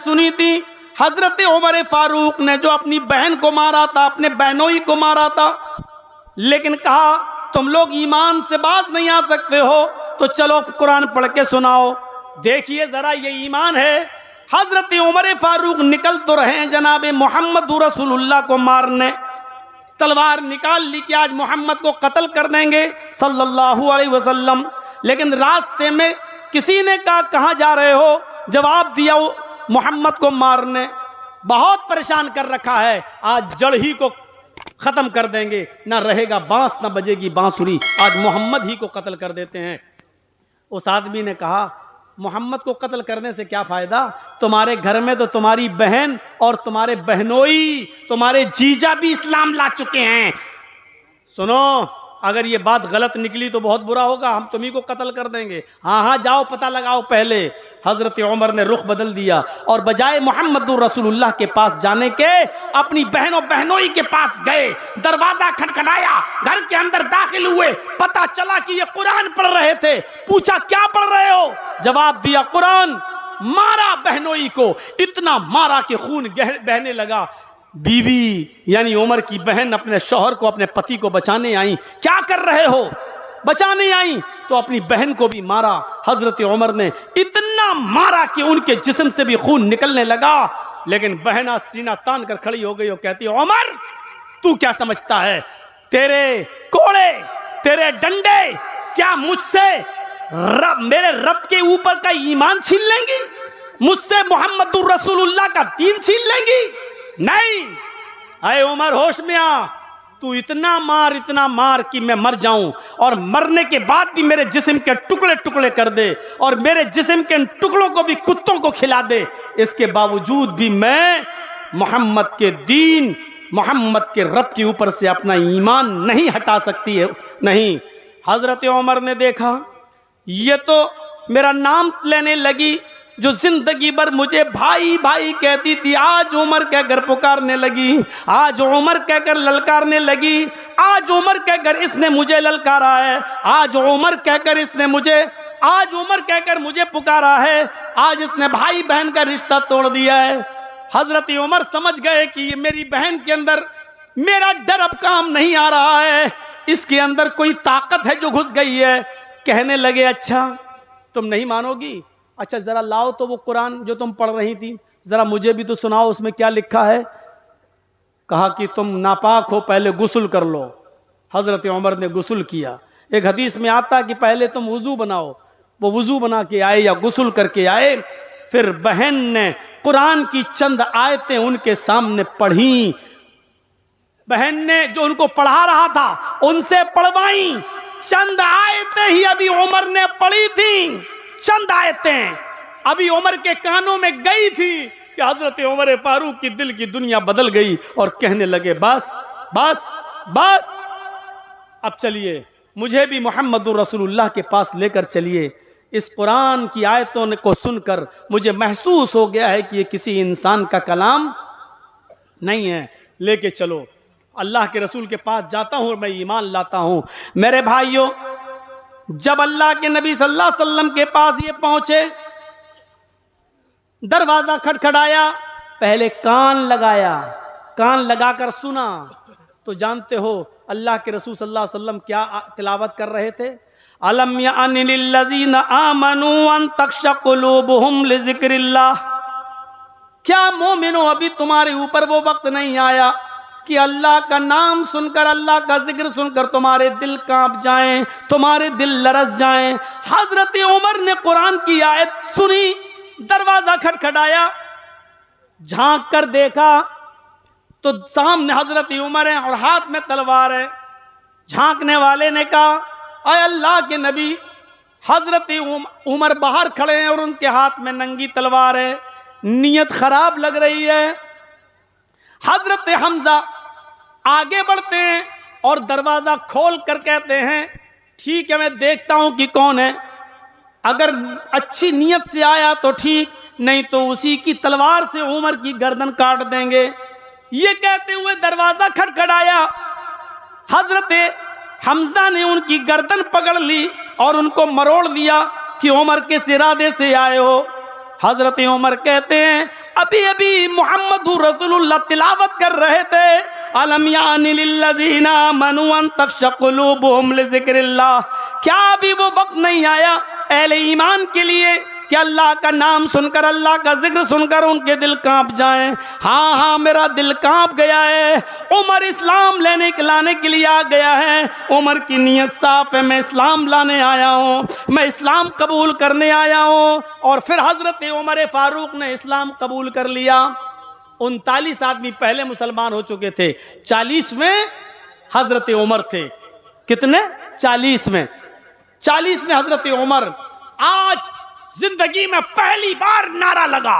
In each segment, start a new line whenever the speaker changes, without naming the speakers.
सुनी थी हजरत उमर फारूक ने जो अपनी बहन को मारा था, अपने बहनोई को मारा था, लेकिन कहा तुम लोग ईमान से बाज नहीं आ सकते हो तो चलो कुरान पढ़ के सुनाओ। देखिए जरा ये ईमान है। हजरत उमर फारूक निकल तो रहे हैं जनाब मोहम्मद रसूलुल्लाह को मारने, तलवार निकाल ली कि आज मोहम्मद को कत्ल कर देंगे सल्लल्लाहु अलैहि वसल्लम। लेकिन रास्ते में किसी ने कहा कहाँ जा रहे हो? जवाब दिया मोहम्मद को मारने। बहुत परेशान कर रखा है, आज जड़ ही को खत्म कर देंगे, ना रहेगा बांस ना बजेगी बांसुरी, आज मोहम्मद ही को कत्ल कर देते हैं। उस आदमी ने कहा मोहम्मद को कत्ल करने से क्या फायदा, तुम्हारे घर में तो तुम्हारी बहन और तुम्हारे बहनोई, तुम्हारे जीजा भी इस्लाम ला चुके हैं। सुनो, अगर ये बात गलत निकली तो बहुत बुरा होगा, हम तुम्ही को कत्ल कर देंगे। हाँ हाँ जाओ पता लगाओ पहले। हजरत उमर ने रुख बदल दिया और बजाय मोहम्मद रसूलुल्लाह के पास जाने के अपनी बहन और बहनोई के पास गए। दरवाजा खटखटाया, घर के अंदर दाखिल हुए, पता चला कि ये कुरान पढ़ रहे थे। पूछा क्या पढ़ रहे हो? जवाब दिया कुरान। मारा बहनोई को, इतना मारा कि खून बहने लगा। बीवी यानी उमर की बहन अपने शौहर को, अपने पति को बचाने आई। क्या कर रहे हो? बचाने आई तो अपनी बहन को भी मारा। हजरत उमर ने इतना मारा कि उनके जिस्म से भी खून निकलने लगा। लेकिन बहना सीना तान कर खड़ी हो गई और कहती है उमर तू क्या समझता है, तेरे कोड़े तेरे डंडे क्या मुझसे मेरे रब के ऊपर का ईमान छीन लेंगी? मुझसे मोहम्मद रसूलुल्लाह का दीन छीन लेंगी? नहीं। अरे उमर होश में आ, तू इतना मार कि मैं मर जाऊं और मरने के बाद भी मेरे जिस्म के टुकड़े टुकड़े कर दे और मेरे जिस्म के टुकड़ों को भी कुत्तों को खिला दे। इसके बावजूद भी मैं मोहम्मद के दीन, मोहम्मद के रब के ऊपर से अपना ईमान नहीं हटा सकती है। नहीं। हजरत उमर ने देखा ये तो मेरा नाम लेने लगी, जो जिंदगी भर मुझे भाई भाई कहती थी, आज उमर कहकर पुकारने लगी, आज उमर कहकर ललकारने लगी, आज उमर कहकर इसने मुझे ललकारा है, आज उमर कहकर इसने मुझे, आज उमर कहकर मुझे पुकारा है, आज इसने भाई बहन का रिश्ता तोड़ दिया है। हजरत उमर समझ गए कि ये मेरी बहन के अंदर मेरा डर अब काम नहीं आ रहा है, इसके अंदर कोई ताकत है जो घुस गई है। कहने लगे अच्छा तुम नहीं मानोगी, अच्छा ज़रा लाओ तो वो कुरान जो तुम पढ़ रही थी ज़रा मुझे भी तो सुनाओ, उसमें क्या लिखा है। कहा कि तुम नापाक हो, पहले गुस्ल कर लो। हज़रत उमर ने गुस्ल किया। एक हदीस में आता कि पहले तुम वज़ू बनाओ, वो वज़ू बना के आए या गुस्ल करके आए। फिर बहन ने कुरान की चंद आयतें उनके सामने पढ़ी। बहन ने जो उनको पढ़ा रहा था उनसे पढ़वाई। चंद आयतें ही अभी उमर ने पढ़ी थी, चंद आयतें अभी उमर के कानों में गई थी कि हजरत उमर फारूक की दिल की दुनिया बदल गई और कहने लगे बस बस बस, अब चलिए मुझे भी मोहम्मद रसूलुल्लाह के पास लेकर चलिए। इस कुरान की आयतों को सुनकर मुझे महसूस हो गया है कि ये किसी इंसान का कलाम नहीं है, लेके चलो। अल्लाह के रसूल के पास जाता हूँ और मैं ईमान लाता हूँ। मेरे भाइयों, जब अल्लाह के नबी सल्लल्लाहु अलैहि वसल्लम के पास ये पहुंचे, दरवाजा खटखटाया, पहले कान लगाया, कान लगाकर सुना तो जानते हो अल्लाह के रसूल सल्लल्लाहु अलैहि वसल्लम क्या तिलावत कर रहे थे। अलम यानि लिल्लज़ीना आमनू अन तख्शअ कुलूबुहुम लिज़िक्रिल्लाह, क्या मोमिनो अभी तुम्हारे ऊपर वो वक्त नहीं आया कि अल्लाह का नाम सुनकर, अल्लाह का जिक्र सुनकर तुम्हारे दिल कांप जाएं, तुम्हारे दिल लरस जाएं। हजरत उमर ने कुरान की आयत सुनी, दरवाजा खटखटाया, झांक कर देखा तो सामने हजरत उमर है और हाथ में तलवार है। झांकने वाले ने कहा अय अल्लाह के नबी, हजरत उमर बाहर खड़े हैं और उनके हाथ में नंगी तलवार है, नीयत खराब लग रही है। हजरत हमजा आगे बढ़ते हैं और दरवाजा खोल कर कहते हैं ठीक है मैं देखता हूं कि कौन है, अगर अच्छी नीयत से आया तो ठीक, नहीं तो उसी की तलवार से उमर की गर्दन काट देंगे। ये कहते हुए दरवाजा खटखटाया, हजरत हमजा ने उनकी गर्दन पकड़ ली और उनको मरोड़ दिया कि उमर किस इरादे से आए हो। हजरत उमर कहते हैं अभी अभी मोहम्मद रसूलुल्लाह तिलावत कर रहे थे, अलम यानि लिल्लज़ीना आमनू अन तख़्शअ क़ुलूबुहुम लिज़िक्रिल्लाह। क्या अभी वो वक्त नहीं आया अहले ईमान के लिए कि अल्लाह का नाम सुनकर, अल्लाह का जिक्र सुनकर उनके दिल कांप जाएं? हाँ हाँ, मेरा दिल कांप गया है। उमर इस्लाम लाने के लिए आ गया है। उमर की नीयत साफ है, मैं इस्लाम लाने आया हूँ, मैं इस्लाम कबूल करने आया हूँ। और फिर हज़रत उमर फारूक ने इस्लाम कबूल कर लिया। 39 आदमी पहले मुसलमान हो चुके थे, 40 में हज़रत उमर थे। कितने? 40 में। 40 में हज़रत उमर। आज जिंदगी में पहली बार नारा लगा।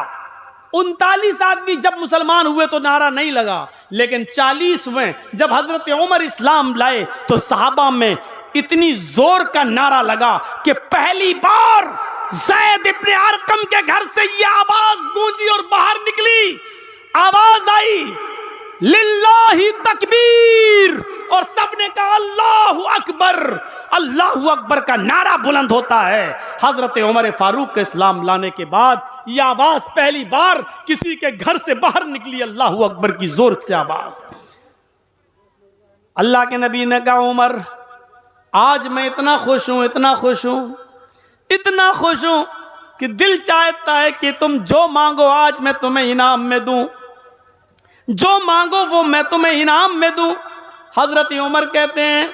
39 आदमी जब मुसलमान हुए तो नारा नहीं लगा, लेकिन 40 में जब हजरत उमर इस्लाम लाए तो सहाबा में इतनी जोर का नारा लगा कि पहली बार ज़ैद इब्ने अरकम के घर से ये आवाज गूंजी और बाहर निकली, आवाज आई लिल्लाही तकबीर, और सबने कहा अल्लाहु अकबर। अल्लाहु अकबर का नारा बुलंद होता है। हजरत उमर फारूक के इस्लाम लाने के बाद यह आवाज पहली बार किसी के घर से बाहर निकली, अल्लाहु अकबर की जोर से आवाज। अल्लाह के नबी ने कहा उमर, आज मैं इतना खुश हूं, इतना खुश हूं, इतना खुश हूं कि दिल चाहता है कि तुम जो मांगो आज मैं तुम्हें इनाम में दूं, जो मांगो वो मैं तुम्हें इनाम में दूं। हजरत उमर कहते हैं,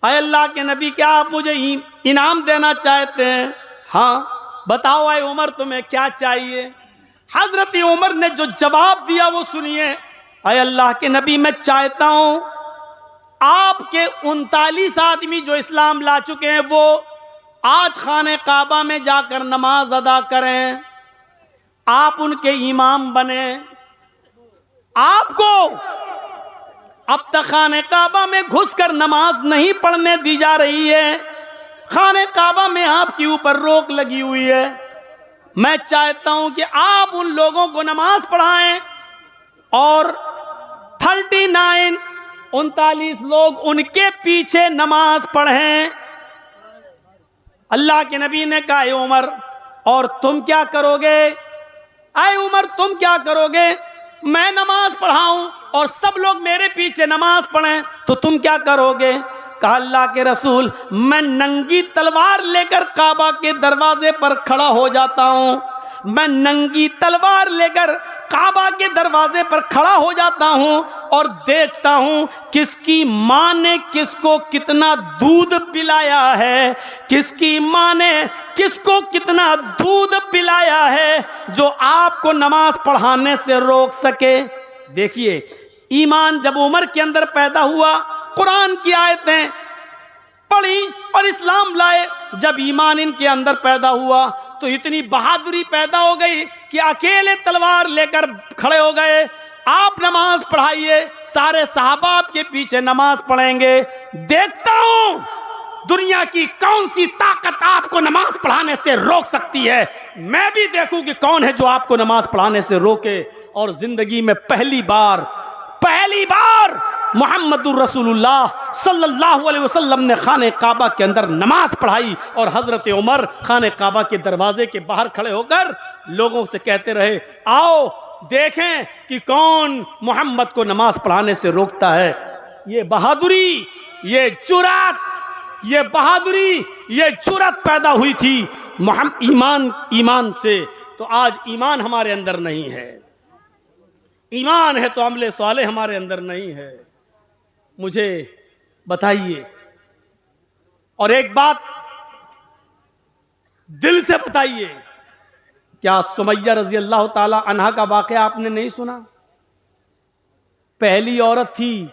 अय अल्लाह के नबी, क्या आप मुझे इनाम देना चाहते हैं? हाँ बताओ अय उमर, तुम्हें क्या चाहिए? हजरत उमर ने जो जवाब दिया वो सुनिए। अय अल्लाह के नबी, मैं चाहता हूं आपके 39 आदमी जो इस्लाम ला चुके हैं वो आज खाने काबा में जाकर नमाज अदा करें, आप उनके इमाम बने। आपको अब तक खाने काबा में घुसकर नमाज नहीं पढ़ने दी जा रही है, खाने काबा में आपके ऊपर रोक लगी हुई है। मैं चाहता हूं कि आप उन लोगों को नमाज पढ़ाएं और 39 लोग उनके पीछे नमाज पढ़ें। अल्लाह के नबी ने कहा, उमर और तुम क्या करोगे? आए उमर, तुम क्या करोगे? मैं नमाज पढ़ाऊं और सब लोग मेरे पीछे नमाज पढ़ें तो तुम क्या करोगे? कहा, अल्लाह के रसूल, मैं नंगी तलवार लेकर काबा के दरवाजे पर खड़ा हो जाता हूं। मैं नंगी तलवार लेकर काबा के दरवाजे पर खड़ा हो जाता हूं और देखता हूं किसकी मां ने किसको कितना दूध पिलाया है, किसकी मां ने किसको कितना दूध पिलाया है जो आपको नमाज पढ़ाने से रोक सके। देखिए, ईमान जब उमर के अंदर पैदा हुआ, कुरान की आयतें पढ़ी और इस्लाम लाए। जब ईमान इनके अंदर पैदा हुआ तो इतनी बहादुरी पैदा हो गई कि अकेले तलवार लेकर खड़े हो गए। आप नमाज पढ़ाइए, सारे सहाबा आपके पीछे नमाज पढ़ेंगे। देखता हूं दुनिया की कौन सी ताकत आपको नमाज पढ़ाने से रोक सकती है। मैं भी देखूं कि कौन है जो आपको नमाज पढ़ाने से रोके। और जिंदगी में पहली बार मुहम्मदुर रसूलुल्लाह सल्लल्लाहु अलैहि वसल्लम ने खाने काबा के अंदर नमाज पढ़ाई और हजरत उमर खाने काबा के दरवाजे के बाहर खड़े होकर लोगों से कहते रहे, आओ देखें कि कौन मोहम्मद को नमाज पढ़ाने से रोकता है। ये बहादुरी, ये जुर्रत, ये बहादुरी, ये जुर्रत पैदा हुई थी ईमान से। तो आज ईमान हमारे अंदर नहीं है, ईमान है तो अमले साले हमारे अंदर नहीं है। मुझे बताइए, और एक बात दिल से बताइए, क्या सुमैया रजी अल्लाह ताला अन्हा का वाकया आपने नहीं सुना? पहली औरत थी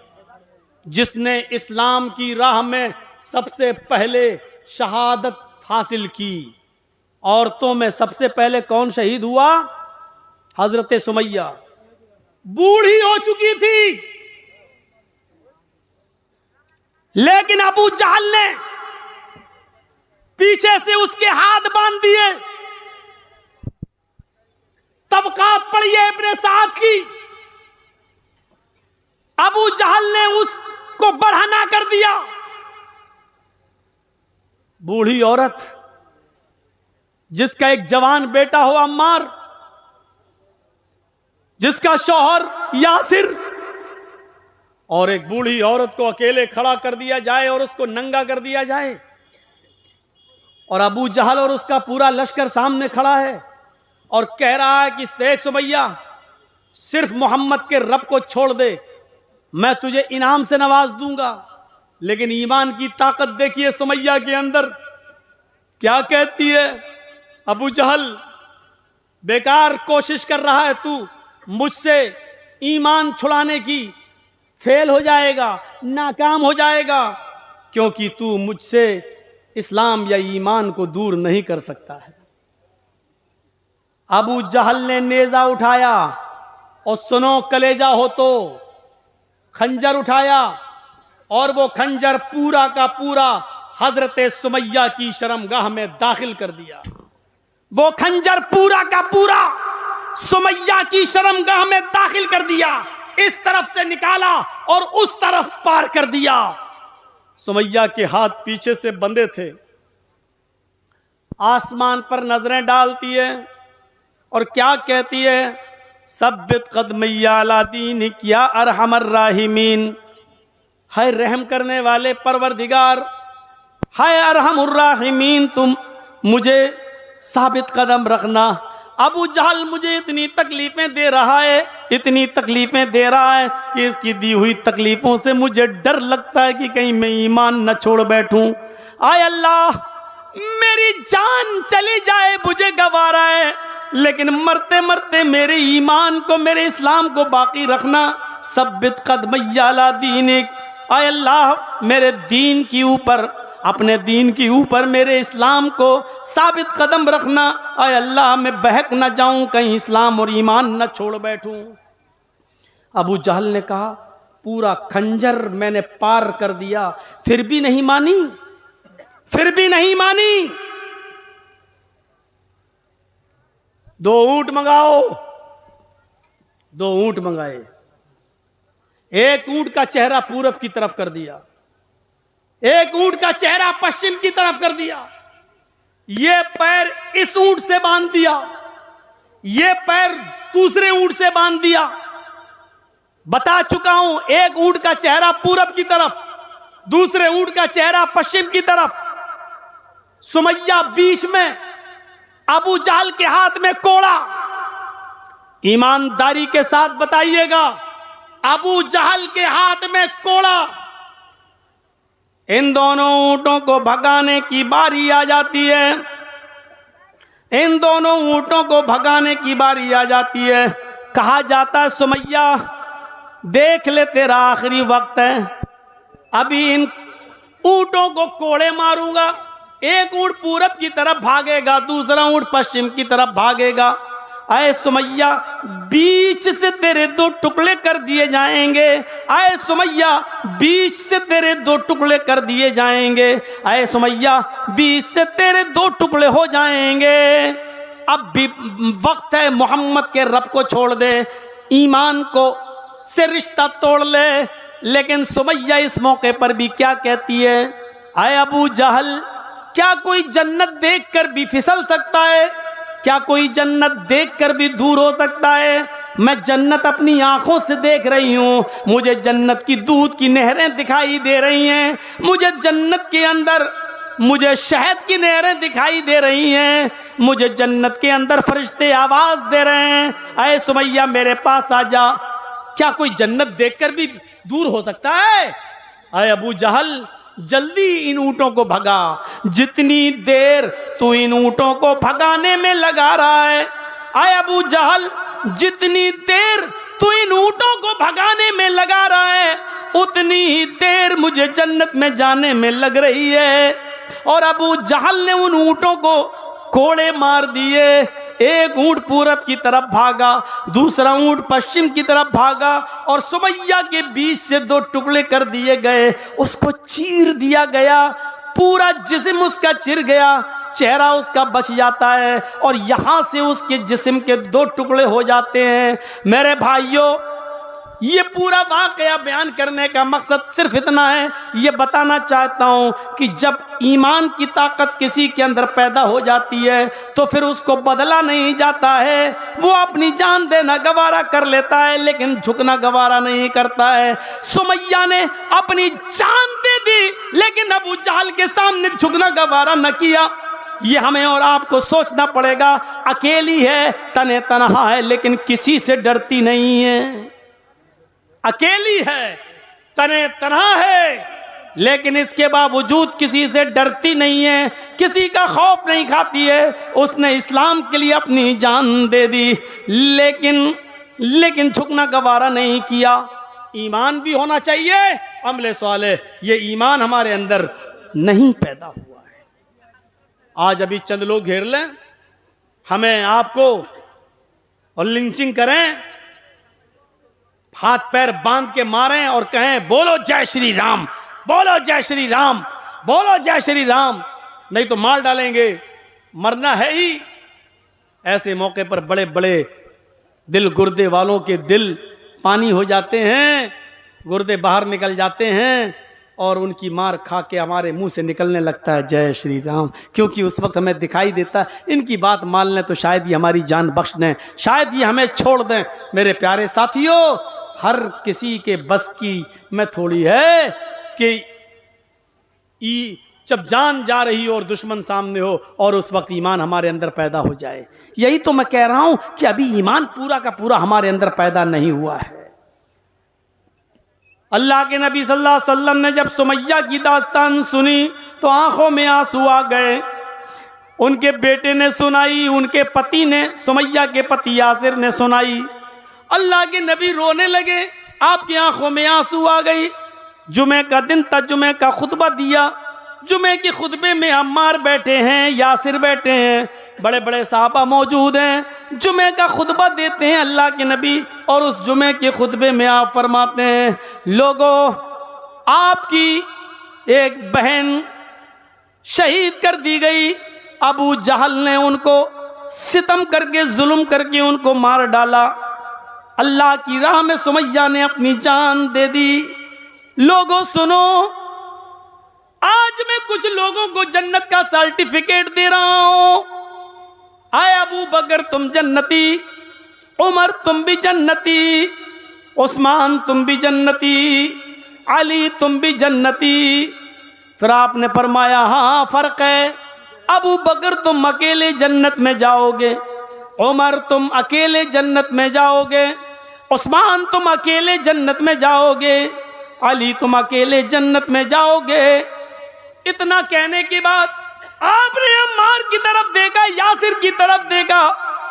जिसने इस्लाम की राह में सबसे पहले शहादत हासिल की। औरतों में सबसे पहले कौन शहीद हुआ? हजरत सुमैया। बूढ़ी हो चुकी थी, लेकिन अबू जहल ने पीछे से उसके हाथ बांध दिए। तबकात पड़ी है इब्ने साद की। अबू जहल ने उसको बरहना कर दिया। बूढ़ी औरत जिसका एक जवान बेटा हो अम्मार, जिसका शौहर यासिर और एक बूढ़ी औरत को अकेले खड़ा कर दिया जाए और उसको नंगा कर दिया जाए, और अबू जहल और उसका पूरा लश्कर सामने खड़ा है और कह रहा है कि देख सुमैया, सिर्फ मोहम्मद के रब को छोड़ दे, मैं तुझे इनाम से नवाज दूंगा। लेकिन ईमान की ताकत देखिए सुमैया के अंदर, क्या कहती है, अबू जहल बेकार कोशिश कर रहा है तू मुझसे ईमान छुड़ाने की, फेल हो जाएगा, नाकाम हो जाएगा, क्योंकि तू मुझसे इस्लाम या ईमान को दूर नहीं कर सकता है। अबू जहल ने नेजा उठाया और सुनो कलेजा हो तो खंजर उठाया, और वो खंजर पूरा का पूरा हजरत सुमैया की शर्मगाह में दाखिल कर दिया। वो खंजर पूरा का पूरा सुमैया की शर्मगाह में दाखिल कर दिया, इस तरफ से निकाला और उस तरफ पार कर दिया। सुमैया के हाथ पीछे से बंधे थे, आसमान पर नजरें डालती है और क्या कहती है, सब्बित कदमैया अला दीनिक या अरहमर राहिमीन, है रहम करने वाले परवरदिगार, है अरहमुर राहिमीन, तुम मुझे साबित कदम रखना। अबू जहल मुझे इतनी तकलीफें दे रहा है, इतनी तकलीफें दे रहा है कि इसकी दी हुई तकलीफों से मुझे डर लगता है कि कहीं मैं ईमान न छोड़ बैठूं। आय अल्लाह, मेरी जान चली जाए मुझे गवारा है, लेकिन मरते मरते मेरे ईमान को, मेरे इस्लाम को बाकी रखना। सब्बित कदमैया अला दीनिक, आय अल्लाह मेरे दीन की ऊपर, अपने दीन के ऊपर मेरे इस्लाम को साबित कदम रखना। आय अल्लाह मैं बहक न जाऊं, कहीं इस्लाम और ईमान न छोड़ बैठूं। अबू जहल ने कहा, पूरा खंजर मैंने पार कर दिया, फिर भी नहीं मानी, फिर भी नहीं मानी। 2 ऊंट मंगाओ। 2 ऊंट मंगाए, एक ऊंट का चेहरा पूरब की तरफ कर दिया, एक ऊंट का चेहरा पश्चिम की तरफ कर दिया, ये पैर इस ऊंट से बांध दिया, ये पैर दूसरे ऊंट से बांध दिया। बता चुका हूं, एक ऊंट का चेहरा पूरब की तरफ, दूसरे ऊंट का चेहरा पश्चिम की तरफ। सुमैया बीच में, अबू जहल के हाथ में कोड़ा। ईमानदारी के साथ बताइएगा, अबू जहल के हाथ में कोड़ा। इन दोनों ऊंटों को भगाने की बारी आ जाती है, इन दोनों ऊंटों को भगाने की बारी आ जाती है। कहा जाता है, सुमैया देख ले तेरा आखिरी वक्त है, अभी इन ऊंटों को कोड़े मारूंगा, एक ऊंट पूरब की तरफ भागेगा, दूसरा ऊंट पश्चिम की तरफ भागेगा। आए सुमैया, बीच से तेरे 2 टुकड़े कर दिए जाएंगे। आए सुमैया, बीच से तेरे 2 टुकड़े कर दिए जाएंगे। आए सुमैया, बीच से तेरे 2 टुकड़े हो जाएंगे। अब भी वक्त है, मोहम्मद के रब को छोड़ दे, ईमान को से रिश्ता तोड़ ले। लेकिन सुमैया इस मौके पर भी क्या कहती है, आए अबू जहल, क्या कोई जन्नत देखकर भी फिसल सकता है? क्या कोई जन्नत देखकर भी दूर हो सकता है? मैं जन्नत अपनी आंखों से देख रही हूँ, मुझे जन्नत की दूध की नहरें दिखाई दे रही हैं, मुझे जन्नत के अंदर मुझे शहद की नहरें दिखाई दे रही हैं, मुझे जन्नत के अंदर फरिश्ते आवाज दे रहे हैं, अरे सुमैया मेरे पास आ जा। क्या कोई जन्नत देखकर भी दूर हो सकता है? अरे अबू जहल, जल्दी इन ऊंटों को भगा, जितनी देर तू इन ऊंटों को भगाने में लगा रहा है, आए अबू जहल, जितनी देर तू इन ऊंटों को भगाने में लगा रहा है, उतनी ही देर मुझे जन्नत में जाने में लग रही है। और अबू जहल ने उन ऊंटों को कोड़े मार दिए। एक ऊंट पूरब की तरफ भागा, दूसरा ऊंट पश्चिम की तरफ भागा, और सुमैया के बीच से 2 टुकड़े कर दिए गए, उसको चीर दिया गया, पूरा जिस्म उसका चिर गया, चेहरा उसका बच जाता है, और यहां से उसके जिस्म के 2 टुकड़े हो जाते हैं। मेरे भाइयों, ये पूरा वाकया बयान करने का मकसद सिर्फ इतना है, ये बताना चाहता हूँ कि जब ईमान की ताकत किसी के अंदर पैदा हो जाती है तो फिर उसको बदला नहीं जाता है। वो अपनी जान देना गवारा कर लेता है लेकिन झुकना गवारा नहीं करता है। सुमैया ने अपनी जान दे दी लेकिन अबू जहल के सामने झुकना गवारा न किया। ये हमें और आपको सोचना पड़ेगा। अकेली है, तने तनहा है, लेकिन किसी से डरती नहीं है। अकेली है, तने तनहा है, लेकिन इसके बावजूद किसी से डरती नहीं है, किसी का खौफ नहीं खाती है। उसने इस्लाम के लिए अपनी जान दे दी लेकिन झुकना गवारा नहीं किया। ईमान भी होना चाहिए। अमले सवाले, ये ईमान हमारे अंदर नहीं पैदा हुआ है। आज अभी चंद लोग घेर लें हमें, आपको, और लिंचिंग करें, हाथ पैर बांध के मारें और कहें बोलो जय श्री राम, बोलो जय श्री राम, बोलो जय श्री राम, नहीं तो मार डालेंगे, मरना है ही। ऐसे मौके पर बड़े बड़े दिल गुर्दे वालों के दिल पानी हो जाते हैं, गुर्दे बाहर निकल जाते हैं और उनकी मार खा के हमारे मुंह से निकलने लगता है जय श्री राम, क्योंकि उस वक्त हमें दिखाई देता इनकी बात मान लें तो शायद ये हमारी जान बख्श दें, शायद ये हमें छोड़ दें। मेरे प्यारे साथियों, हर किसी के बस की में थोड़ी है कि जब जान जा रही हो और दुश्मन सामने हो और उस वक्त ईमान हमारे अंदर पैदा हो जाए। यही तो मैं कह रहा हूं कि अभी ईमान पूरा का पूरा हमारे अंदर पैदा नहीं हुआ है। अल्लाह के नबी सल्लल्लाहु अलैहि वसल्लम ने जब सुमैया की दास्तान सुनी तो आंखों में आंसू आ गए। उनके बेटे ने सुनाई, उनके पति ने, सुमैया के पति यासिर ने सुनाई। अल्लाह के नबी रोने लगे, आपकी आंखों में आंसू आ गई। जुमे का दिन था, जुमे का खुतबा दिया। जुमे के खुतबे में अम्मार बैठे हैं, यासिर बैठे हैं, बड़े बड़े साहबा मौजूद हैं। जुमे का खुतबा देते हैं अल्लाह के नबी और उस जुमे के खुतबे में आप फरमाते हैं, लोगों, आपकी एक बहन शहीद कर दी गई। अबू जहल ने उनको सितम करके, जुल्म करके उनको मार डाला। अल्लाह की राह में सुमैया ने अपनी जान दे दी। लोगों सुनो, आज मैं कुछ लोगों को जन्नत का सर्टिफिकेट दे रहा हूं। आए अबू बकर तुम जन्नती, उमर तुम भी जन्नती, उस्मान तुम भी जन्नती, अली तुम भी जन्नती। फिर आपने फरमाया हाँ फर्क है, अबू बकर तुम अकेले जन्नत में जाओगे, उमर तुम अकेले जन्नत में जाओगे, उस्मान तुम अकेले जन्नत में जाओगे, अली तुम अकेले जन्नत में जाओगे। इतना कहने के बाद आपने अम्मार की तरफ देखा, यासिर की तरफ देखा।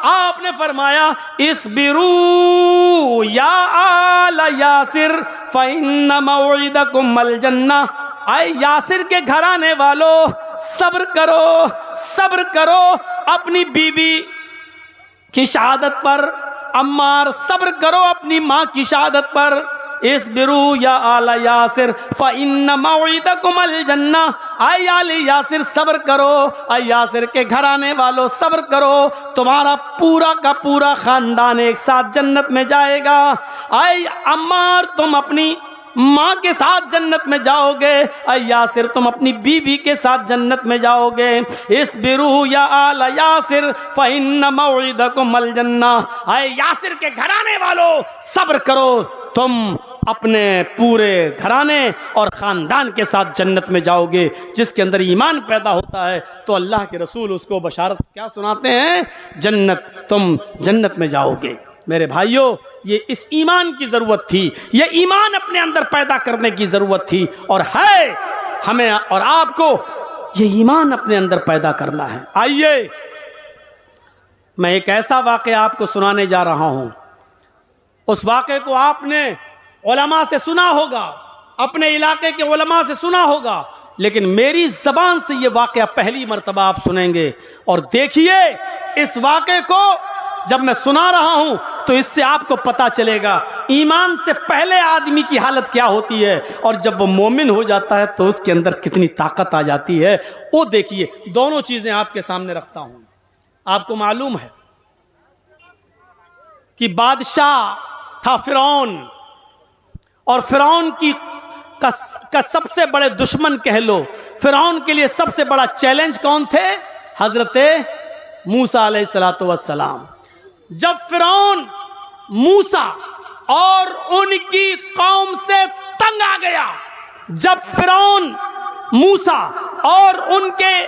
आपने फरमाया इस्बिरू या आला यासिर फइन्ना मौइदकुमुल जन्ना। आए यासिर के घराने वालों, सब्र करो, सब्र करो अपनी बीवी की शहादत पर। अम्मार सब्र करो अपनी माँ की शहादत पर। इस्बिरू या आला यासिर फइन्ना मौइदकुमुल जन्ना। आए आले यासिर सब्र करो, आए यासिर के घराने वालों सब्र करो, तुम्हारा पूरा का पूरा खानदान एक साथ जन्नत में जाएगा। आए अम्मार तुम अपनी माँ के साथ जन्नत में जाओगे, आए यासिर तुम अपनी बीवी के साथ जन्नत में जाओगे। इस्बिरू या आला यासिर फइन्ना मौइदकुमुल जन्ना। आए यासिर के घराने वालों सब्र करो, तुम अपने पूरे घराने और ख़ानदान के साथ जन्नत में जाओगे। जिसके अंदर ईमान पैदा होता है तो अल्लाह के रसूल उसको बशारत क्या सुनाते हैं, जन्नत, तुम जन्नत में जाओगे। मेरे भाइयों, ये इस ईमान की ज़रूरत थी, ये ईमान अपने अंदर पैदा करने की ज़रूरत थी और है हमें और आपको ये ईमान अपने अंदर पैदा करना है। आइए मैं एक ऐसा वाक़या आपको सुनाने जा रहा हूँ। उस वाक़े को आपने उलमा से सुना होगा, अपने इलाके के उलमा से सुना होगा, लेकिन मेरी ज़बान से ये वाक़या पहली मर्तबा आप सुनेंगे। और देखिए, इस वाक़े को जब मैं सुना रहा हूं तो इससे आपको पता चलेगा ईमान से पहले आदमी की हालत क्या होती है और जब वो मोमिन हो जाता है तो उसके अंदर कितनी ताकत आ जाती है। वो देखिए, दोनों चीज़ें आपके सामने रखता हूं। आपको मालूम है कि बादशाह था फिरौन, और फिरौन का सबसे बड़े दुश्मन कह लो, फिरौन के लिए सबसे बड़ा चैलेंज कौन थे? हजरत मूसा अलैहिस्सलातु वस्सलाम। जब फिरौन मूसा और उनकी कौम से तंग आ गया, जब फिरौन मूसा और उनके